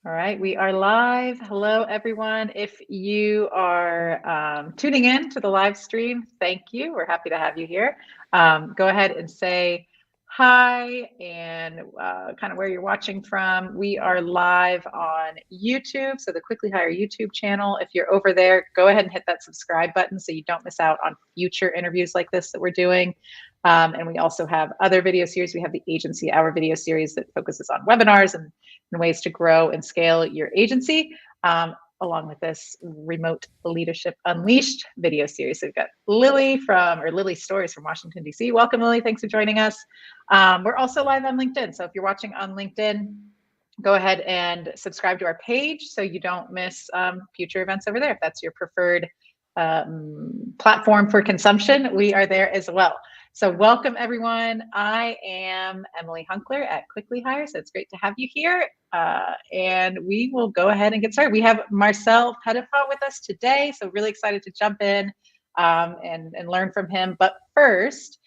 All right, we are live. Hello, everyone. If you are tuning in to the live stream, thank you. We're happy to have you here. Go ahead and say hi and kind of where you're watching from. We are live on YouTube, so the Quickly Hire YouTube channel. If you're over there, go ahead and hit that subscribe button so you don't miss out on future interviews like this that we're doing. And we also have other video series. We have the Agency Hour video series that focuses on webinars and ways to grow and scale your agency, along with this Remote Leadership Unleashed video series. So we've got Lily Stories from Washington, D.C. Welcome, Lily. Thanks for joining us. We're also live on LinkedIn. So if you're watching on LinkedIn, go ahead and subscribe to our page so you don't miss future events over there. If that's your preferred platform for consumption, we are there as well. So welcome, everyone. I am Emily Hunkler at Quickly Hire, so it's great to have you here. And we will go ahead and get started. We have MarcelPetitpas with us today, so really excited to jump in and learn from him. But first,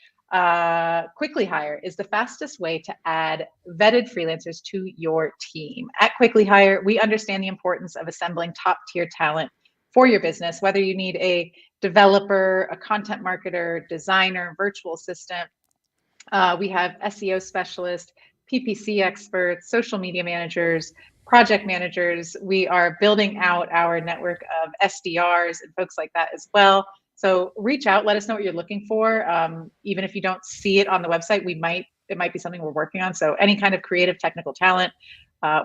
Quickly Hire is the fastest way to add vetted freelancers to your team. At Quickly Hire, we understand the importance of assembling top-tier talent for your business, whether you need a developer, a content marketer, designer, virtual assistant. We have SEO specialists, PPC experts, social media managers, project managers. We are building out our network of SDRs and folks like that as well. So reach out, let us know what you're looking for. Even if you don't see it on the website, it might be something we're working on. So any kind of creative technical talent,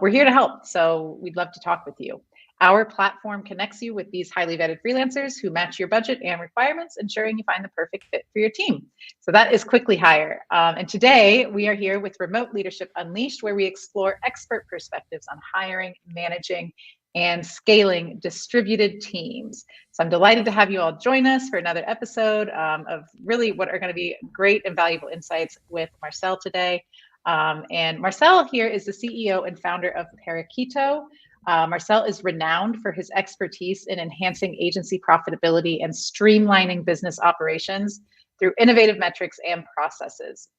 we're here to help. So we'd love to talk with you. Our platform connects you with these highly vetted freelancers who match your budget and requirements, ensuring you find the perfect fit for your team. So that is Quickly Hire. And today we are here with Remote Leadership Unleashed, where we explore expert perspectives on hiring, managing, and scaling distributed teams. So I'm delighted to have you all join us for another episode of really what are going to be great and valuable insights with Marcel today. And Marcel here is the CEO and founder of Parakeeto. Marcel is renowned for his expertise in enhancing agency profitability and streamlining business operations through innovative metrics and processes.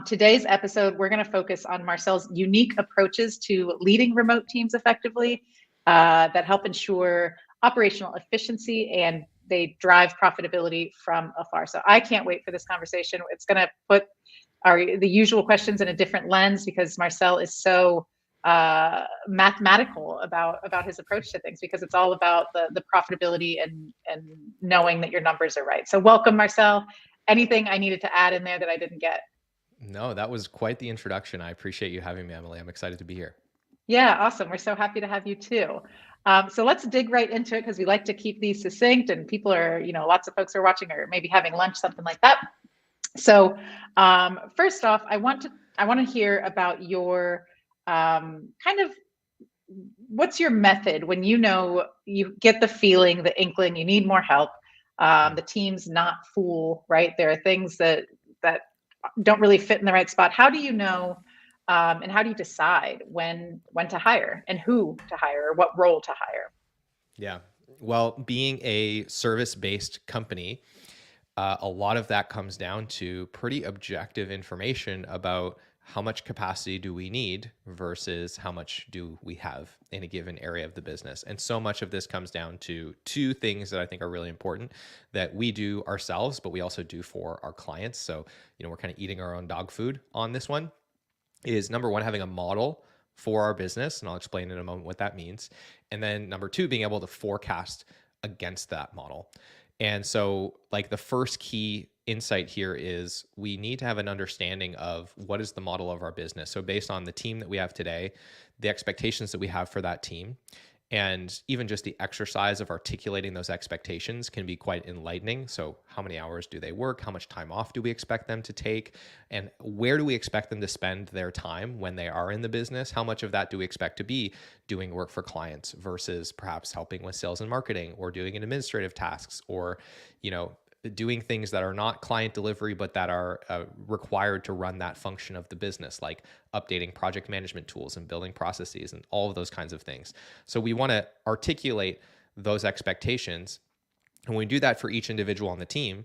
Today's episode, we're going to focus on Marcel's unique approaches to leading remote teams effectively that help ensure operational efficiency and they drive profitability from afar. So I can't wait for this conversation. It's going to put the usual questions in a different lens because Marcel is so mathematical about his approach to things, because it's all about the profitability and knowing that your numbers are right. So welcome, Marcel. Anything I needed to add in there that I didn't get? No, that was quite the introduction. I appreciate you having me, Emily. I'm excited to be here. Yeah, awesome. We're so happy to have you too. So let's dig right into it because we like to keep these succinct and people are, lots of folks are watching or maybe having lunch, something like that. So first off, I want to hear about your kind of what's your method when you get the feeling, the inkling, you need more help. The team's not full, right? There are things that don't really fit in the right spot. How do you know, and how do you decide when to hire and who to hire or what role to hire? Yeah. Well, being a service-based company, a lot of that comes down to pretty objective information about how much capacity do we need versus how much do we have in a given area of the business. And so much of this comes down to two things that I think are really important that we do ourselves, but we also do for our clients. So, we're kind of eating our own dog food on this one. Is number one, having a model for our business, and I'll explain in a moment what that means. And then number two, being able to forecast against that model. And so like the first key insight here is we need to have an understanding of what is the model of our business. So based on the team that we have today, the expectations that we have for that team, and even just the exercise of articulating those expectations can be quite enlightening. So how many hours do they work? How much time off do we expect them to take? And where do we expect them to spend their time when they are in the business? How much of that do we expect to be doing work for clients versus perhaps helping with sales and marketing or doing administrative tasks or, doing things that are not client delivery, but that are required to run that function of the business, like updating project management tools and building processes and all of those kinds of things. So we want to articulate those expectations. And we do that for each individual on the team.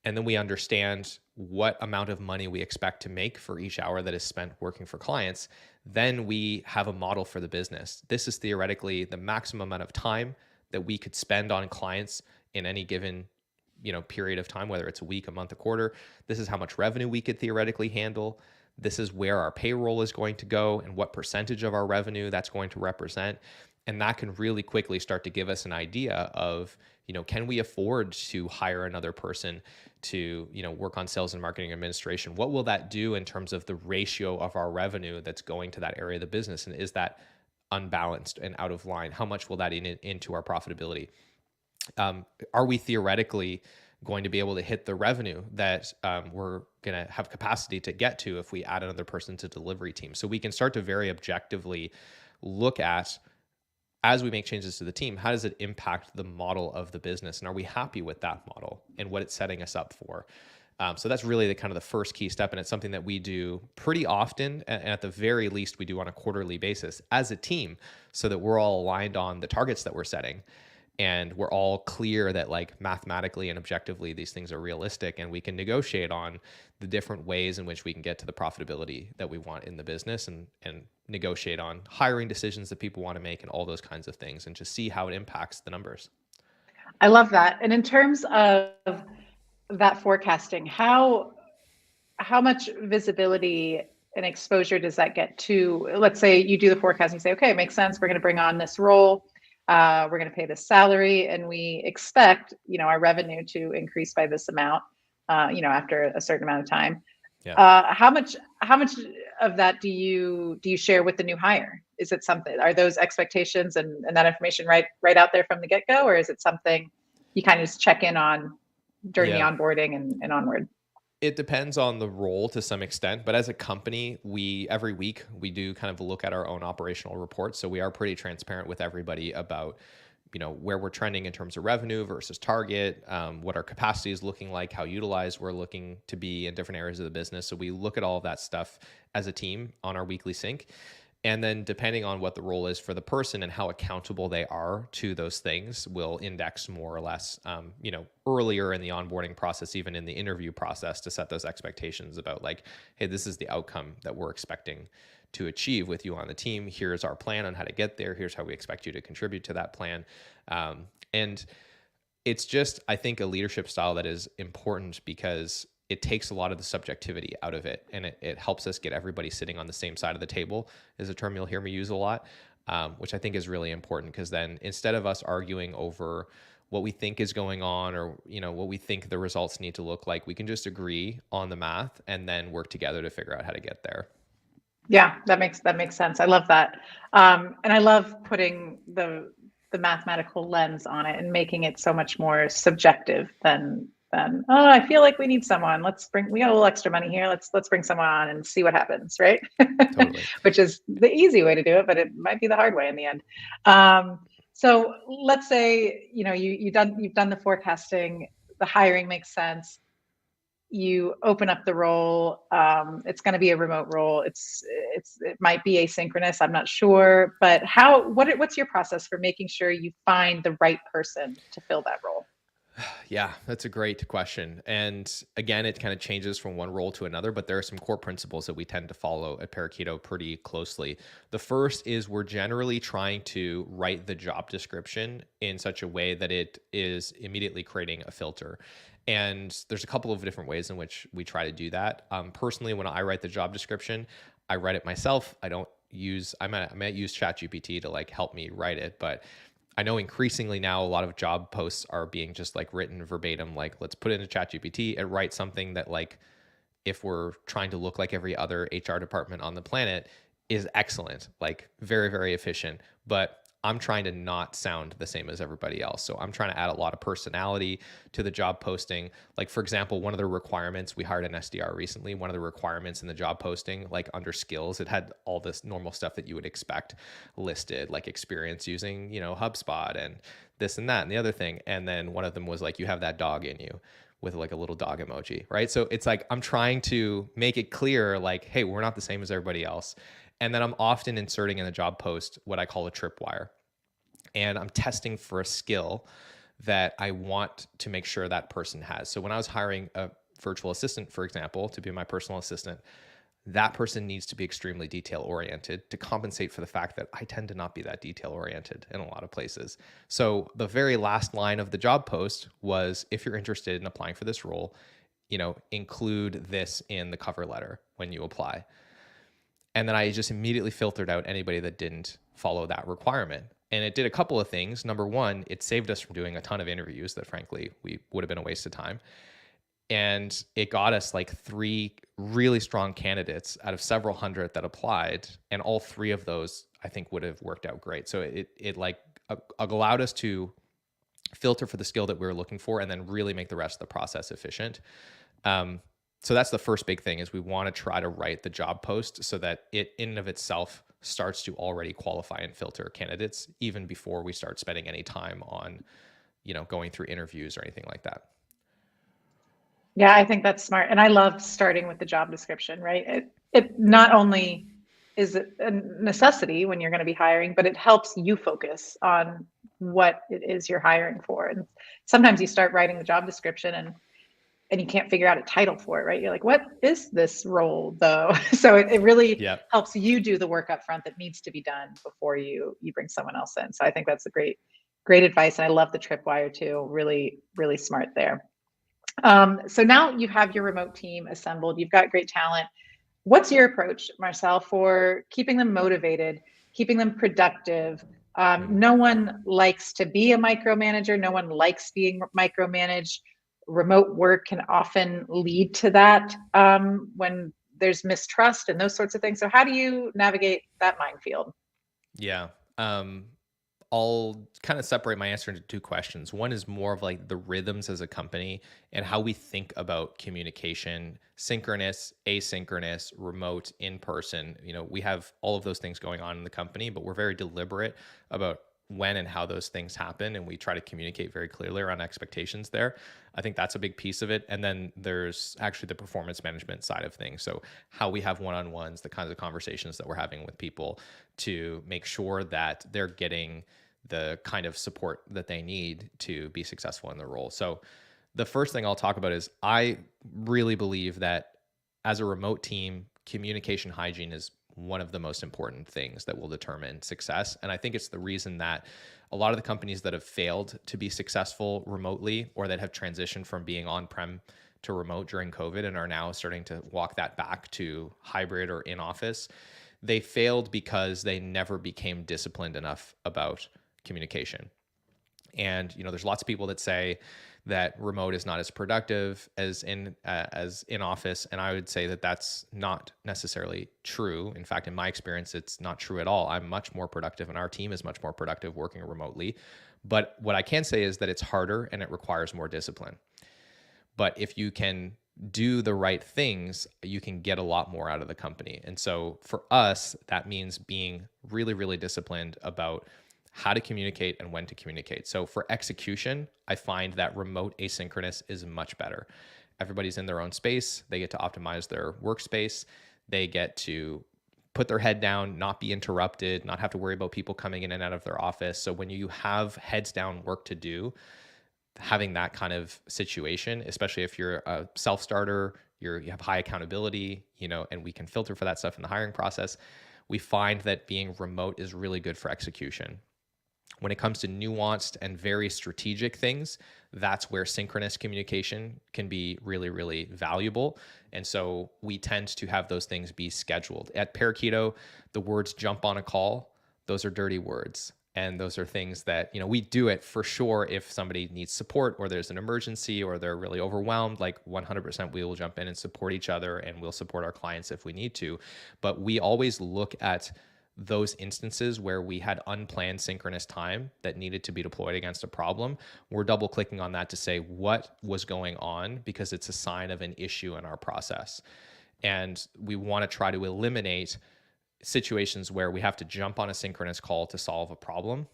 And then we understand what amount of money we expect to make for each hour that is spent working for clients, then we have a model for the business. This is theoretically the maximum amount of time that we could spend on clients in any given period of time, whether it's a week, a month, a quarter. This is how much revenue we could theoretically handle. This is where our payroll is going to go and what percentage of our revenue that's going to represent. And that can really quickly start to give us an idea of, can we afford to hire another person to, work on sales and marketing administration? What will that do in terms of the ratio of our revenue that's going to that area of the business? And is that unbalanced and out of line? How much will that eat into our profitability? Are we theoretically going to be able to hit the revenue that we're going to have capacity to get to if we add another person to delivery team? So we can start to very objectively look at, as we make changes to the team, how does it impact the model of the business? And are we happy with that model and what it's setting us up for? So that's really the kind of the first key step. And it's something that we do pretty often. And at the very least, we do on a quarterly basis as a team, so that we're all aligned on the targets that we're setting. And we're all clear that, like, mathematically and objectively, these things are realistic, and we can negotiate on the different ways in which we can get to the profitability that we want in the business, and negotiate on hiring decisions that people want to make and all those kinds of things, and just see how it impacts the numbers. I love that. And in terms of that forecasting, how much visibility and exposure does that get to? Let's say you do the forecast, you say, okay, it makes sense. We're going to bring on this role. We're going to pay this salary, and we expect, our revenue to increase by this amount, after a certain amount of time. Yeah. How much of that do you share with the new hire? Is it something, are those expectations and that information right out there from the get-go, or is it something you kind of just check in on during the onboarding and onward? It depends on the role to some extent, but as a company, every week we do kind of look at our own operational reports. So we are pretty transparent with everybody about, where we're trending in terms of revenue versus target, what our capacity is looking like, how utilized we're looking to be in different areas of the business. So we look at all of that stuff as a team on our weekly sync. And then depending on what the role is for the person and how accountable they are to those things, will index more or less, earlier in the onboarding process, even in the interview process, to set those expectations about, like, hey, this is the outcome that we're expecting to achieve with you on the team. Here's our plan on how to get there. Here's how we expect you to contribute to that plan. And it's just, I think, a leadership style that is important, because it takes a lot of the subjectivity out of it, and it helps us get everybody sitting on the same side of the table, is a term you'll hear me use a lot, which I think is really important, because then instead of us arguing over what we think is going on, or what we think the results need to look like, we can just agree on the math and then work together to figure out how to get there. Yeah, that makes sense. I love that, and I love putting the mathematical lens on it and making it so much more subjective than oh, I feel like we need someone. We got a little extra money here. Let's bring someone on and see what happens, right? Totally. Which is the easy way to do it, but it might be the hard way in the end. So let's say, you've done the forecasting, the hiring makes sense. You open up the role. It's going to be a remote role. It might be asynchronous. I'm not sure, but what's your process for making sure you find the right person to fill that role? Yeah, that's a great question. And again, it kind of changes from one role to another, but there are some core principles that we tend to follow at Parakeeto pretty closely. The first is, we're generally trying to write the job description in such a way that it is immediately creating a filter. And there's a couple of different ways in which we try to do that. Personally, when I write the job description, I write it myself. I might use ChatGPT to, like, help me write it, but I know increasingly now a lot of job posts are being just, like, written verbatim, like, let's put it into ChatGPT and write something that, like, if we're trying to look like every other HR department on the planet, is excellent, like, very, very efficient. But I'm trying to not sound the same as everybody else. So I'm trying to add a lot of personality to the job posting. Like, for example, one of the requirements, we hired an SDR recently. One of the requirements in the job posting, like, under skills, it had all this normal stuff that you would expect listed, like experience using, HubSpot and this and that and the other thing. And then one of them was like, you have that dog in you, with, like, a little dog emoji, right? So it's like, I'm trying to make it clear, like, hey, we're not the same as everybody else. And then I'm often inserting in the job post what I call a tripwire. And I'm testing for a skill that I want to make sure that person has. So when I was hiring virtual assistant, for example, to be my personal assistant, that person needs to be extremely detail oriented to compensate for the fact that I tend to not be that detail oriented in a lot of places. So the very last line of the job post was, if you're interested in applying for this role, include this in the cover letter when you apply. And then I just immediately filtered out anybody that didn't follow that requirement. And it did a couple of things. Number one, it saved us from doing a ton of interviews that frankly, we would have been a waste of time. And it got us like 3 really strong candidates out of several hundred that applied. And all 3 of those, I think, would have worked out great. So it like allowed us to filter for the skill that we were looking for and then really make the rest of the process efficient. So that's the first big thing, is we want to try to write the job post so that it in and of itself starts to already qualify and filter candidates even before we start spending any time on, going through interviews or anything like that. Yeah, I think that's smart. And I love starting with the job description, right? It not only is it a necessity when you're going to be hiring, but it helps you focus on what it is you're hiring for. And sometimes you start writing the job description and you can't figure out a title for it, right? You're like, what is this role though? So it really helps you do the work up front that needs to be done before you bring someone else in. So I think that's a great advice. And I love the tripwire too. Really, really smart there. So now you have your remote team assembled. You've got great talent. What's your approach, Marcel, for keeping them motivated, keeping them productive? No one likes to be a micromanager. No one likes being micromanaged. Remote work can often lead to that when there's mistrust and those sorts of things. So how do you navigate that minefield? Yeah. I'll kind of separate my answer into 2 questions. One is more of like the rhythms as a company and how we think about communication, synchronous, asynchronous, remote, in person. We have all of those things going on in the company, but we're very deliberate about when and how those things happen. And we try to communicate very clearly around expectations there. I think that's a big piece of it. And then there's actually the performance management side of things. So how we have one-on-ones, the kinds of conversations that we're having with people to make sure that they're getting the kind of support that they need to be successful in their role. So the first thing I'll talk about is I really believe that as a remote team, communication hygiene is one of the most important things that will determine success. And I think it's the reason that a lot of the companies that have failed to be successful remotely, or that have transitioned from being on-prem to remote during COVID and are now starting to walk that back to hybrid or in office, they failed because they never became disciplined enough about communication. And there's lots of people that say that remote is not as productive as in office, and I would say that that's not necessarily true. In fact, in my experience, it's not true at all. I'm much more productive, and our team is much more productive working remotely. But what I can say is that it's harder and it requires more discipline. But if you can do the right things, you can get a lot more out of the company. And so for us, that means being really, really disciplined about how to communicate and when to communicate. So for execution, I find that remote asynchronous is much better. Everybody's in their own space. They get to optimize their workspace. They get to put their head down, not be interrupted, not have to worry about people coming in and out of their office. So when you have heads down work to do, having that kind of situation, especially if you're a self-starter, you have high accountability, and we can filter for that stuff in the hiring process. We find that being remote is really good for execution. When it comes to nuanced and very strategic things, that's where synchronous communication can be really, really valuable. And so we tend to have those things be scheduled. At Parakeeto, the words jump on a call, those are dirty words. And those are things that, we do it for sure if somebody needs support or there's an emergency or they're really overwhelmed, like 100% we will jump in and support each other, and we'll support our clients if we need to. But we always look at those instances where we had unplanned synchronous time that needed to be deployed against a problem. We're double clicking on that to say what was going on, because it's a sign of an issue in our process. And we want to try to eliminate situations where we have to jump on a synchronous call to solve a problem,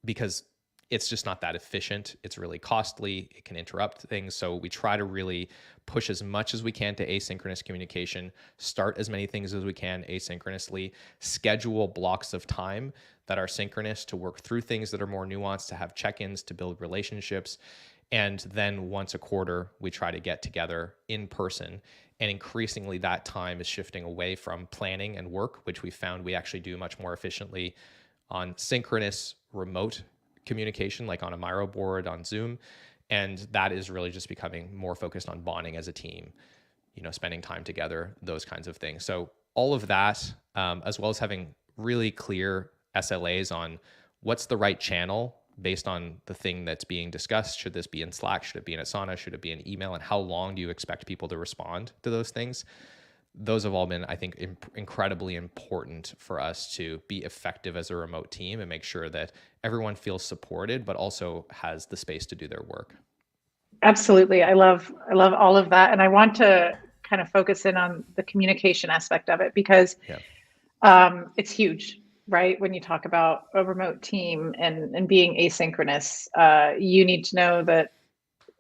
because it's just not that efficient. It's really costly. It can interrupt things. So we try to really push as much as we can to asynchronous communication, start as many things as we can asynchronously, schedule blocks of time that are synchronous to work through things that are more nuanced, to have check-ins, to build relationships. And then once a quarter, we try to get together in person. And increasingly, that time is shifting away from planning and work, which we found we actually do much more efficiently on synchronous remote communication, like on a Miro board on Zoom. And that is really just becoming more focused on bonding as a team, spending time together, those kinds of things. So all of that, as well as having really clear SLAs on what's the right channel based on the thing that's being discussed. Should this be in Slack? Should it be in Asana? Should it be an email? And how long do you expect people to respond to those things? Those have all been, I think, incredibly important for us to be effective as a remote team and make sure that everyone feels supported, but also has the space to do their work. Absolutely. I love all of that. And I want to kind of focus in on the communication aspect of it because it's huge, right? When you talk about a remote team and being asynchronous, you need to know that,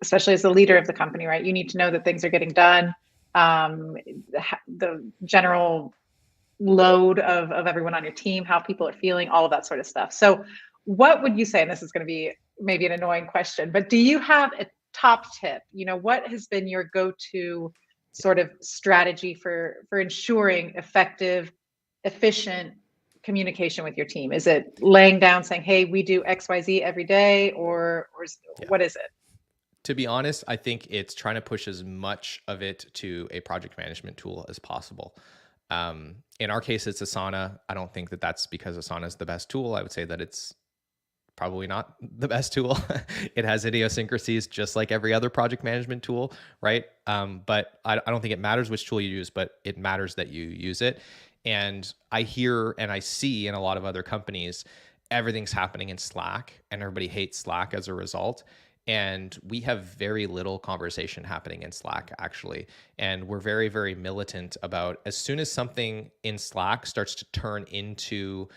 especially as the leader of the company, right? You need to know that things are getting done. The general load of everyone on your team, how people are feeling, all of that sort of stuff. So what would you say, and this is going to be maybe an annoying question, but do you have a top tip? What has been your go-to sort of strategy for ensuring effective, efficient communication with your team? Is it laying down saying, hey, we do XYZ every day, or what is it? To be honest, I think it's trying to push as much of it to a project management tool as possible. In our case, it's Asana. I don't think that that's because Asana is the best tool. I would say that it's probably not the best tool. It has idiosyncrasies just like every other project management tool, right? But I don't think it matters which tool you use, but it matters that you use it. And I hear and I see in a lot of other companies, everything's happening in Slack and everybody hates Slack as a result. And we have very little conversation happening in Slack, actually. And we're very, very militant about as soon as something in Slack starts to turn into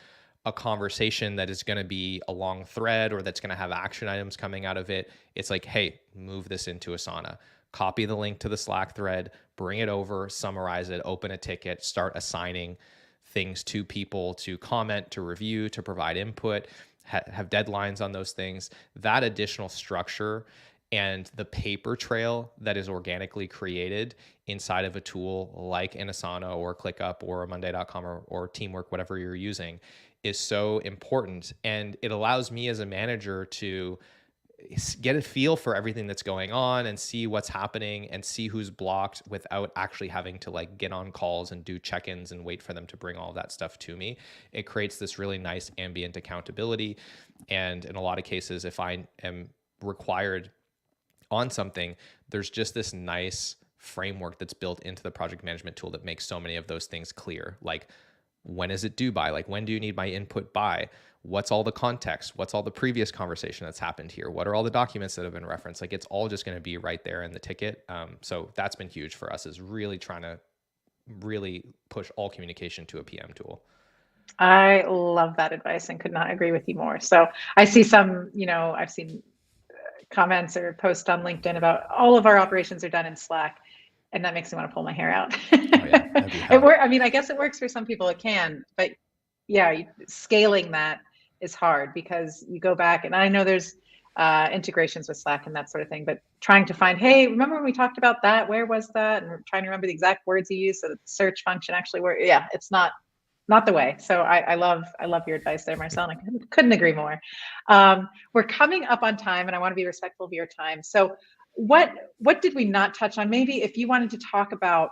a conversation that is going to be a long thread or that's going to have action items coming out of it, it's like, hey, move this into Asana. Copy the link to the Slack thread, bring it over, summarize it, open a ticket, start assigning things to people to comment, to review, to provide input, have deadlines on those things. That additional structure and the paper trail that is organically created inside of a tool like an Asana or ClickUp or a Monday.com or Teamwork, whatever you're using, is so important. And it allows me as a manager to get a feel for everything that's going on and see what's happening and see who's blocked without actually having to like get on calls and do check-ins and wait for them to bring all that stuff to me. It creates this really nice ambient accountability. And in a lot of cases, if I am required on something, there's just this nice framework that's built into the project management tool that makes so many of those things clear. Like, when is it due by? Like, when do you need my input by? What's all the context? What's all the previous conversation that's happened here? What are all the documents that have been referenced? Like, it's all just going to be right there in the ticket. So that's been huge for us, is really trying to really push all communication to a PM tool. I love that advice and could not agree with you more. So I see some, I've seen comments or posts on LinkedIn about all of our operations are done in Slack. And that makes me want to pull my hair out. Oh, yeah, I mean, I guess it works for some people, it can, but yeah, scaling that is hard because you go back, and I know there's integrations with Slack and that sort of thing, but trying to find, hey, remember when we talked about that? Where was that? And trying to remember the exact words you used so that the search function actually works. Yeah, it's not the way. So I love your advice there, Marcel, and I couldn't agree more. We're coming up on time, and I want to be respectful of your time. So what did we not touch on? Maybe if you wanted to talk about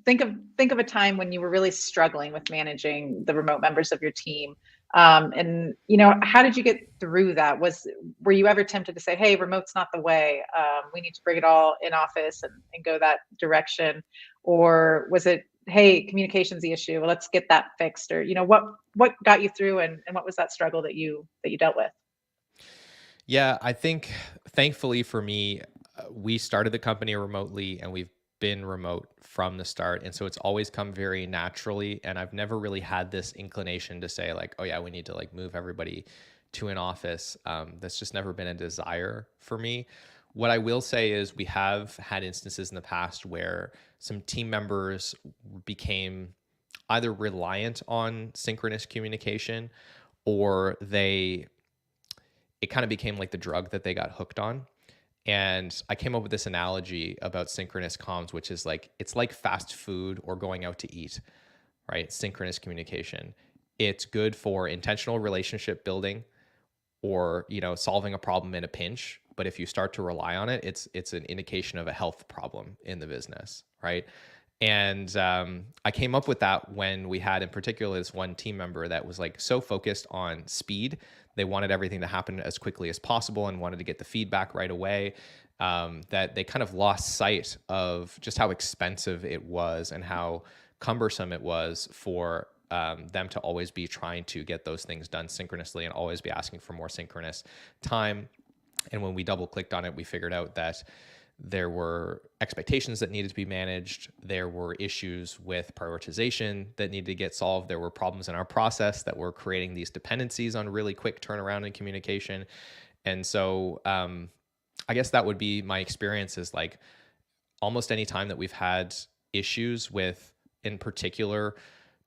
think of a time when you were really struggling with managing the remote members of your team, and how did you get through that? Were you ever tempted to say, hey, remote's not the way, we need to bring it all in office and go that direction? Or was it, hey, communication's the issue, well, let's get that fixed? Or what got you through, and what was that struggle that you dealt with? Yeah, I think thankfully for me, we started the company remotely and we've been remote from the start. And so it's always come very naturally. And I've never really had this inclination to say like, oh yeah, we need to like move everybody to an office. That's just never been a desire for me. What I will say is we have had instances in the past where some team members became either reliant on synchronous communication or they it kind of became like the drug that they got hooked on. And I came up with this analogy about synchronous comms, which is like, it's like fast food or going out to eat, right? Synchronous communication. It's good for intentional relationship building or, solving a problem in a pinch. But if you start to rely on it, it's an indication of a health problem in the business, right? And I came up with that when we had, in particular, this one team member that was like so focused on speed. They wanted everything to happen as quickly as possible and wanted to get the feedback right away, that they kind of lost sight of just how expensive it was and how cumbersome it was for them to always be trying to get those things done synchronously and always be asking for more synchronous time. And when we double clicked on it, we figured out that there were expectations that needed to be managed. There were issues with prioritization that needed to get solved. There were problems in our process that were creating these dependencies on really quick turnaround and communication. And so I guess that would be my experience, is like almost any time that we've had issues with, in particular,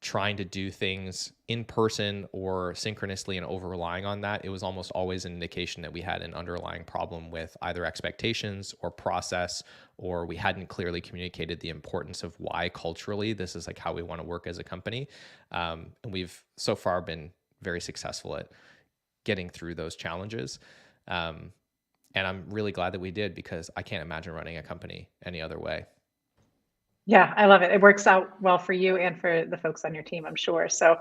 trying to do things in person or synchronously and over relying on that, it was almost always an indication that we had an underlying problem with either expectations or process, or we hadn't clearly communicated the importance of why culturally this is like how we want to work as a company. And we've so far been very successful at getting through those challenges. And I'm really glad that we did, because I can't imagine running a company any other way. Yeah, I love it. It works out well for you and for the folks on your team, I'm sure. So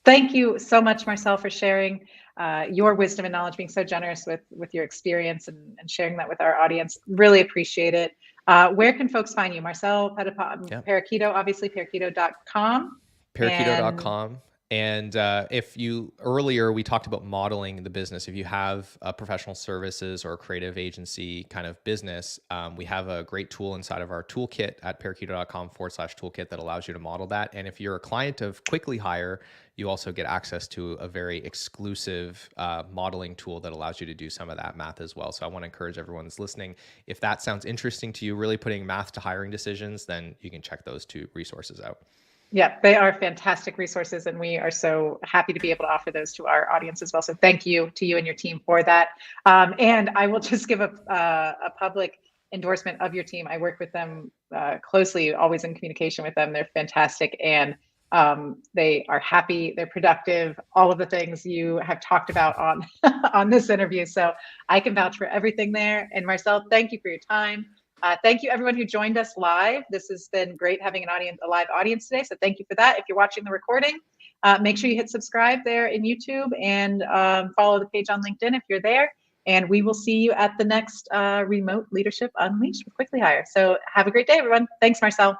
thank you so much, Marcel, for sharing your wisdom and knowledge, being so generous with your experience and sharing that with our audience. Really appreciate it. Where can folks find you? MarcelPetitpas, Yeah. Parakeeto, obviously, parakeeto.com. Parakeeto.com. And if you, earlier we talked about modeling the business. If you have a professional services or a creative agency kind of business, we have a great tool inside of our toolkit at parakeeto.com/toolkit that allows you to model that. And if you're a client of Quickly Hire, you also get access to a very exclusive modeling tool that allows you to do some of that math as well. So I want to encourage everyone that's listening, if that sounds interesting to you, really putting math to hiring decisions, then you can check those two resources out. Yeah, they are fantastic resources, and we are so happy to be able to offer those to our audience as well. So thank you to you and your team for that. And I will just give a public endorsement of your team. I work with them closely, always in communication with them. They're fantastic, and they are happy, they're productive, all of the things you have talked about on on this interview. So I can vouch for everything there. And Marcel, thank you for your time. Thank you, everyone who joined us live. This has been great having a live audience today. So thank you for that. If you're watching the recording, make sure you hit subscribe there in YouTube, and follow the page on LinkedIn if you're there. And we will see you at the next Remote Leadership Unleashed with Quickly Hire. So have a great day, everyone. Thanks, Marcel.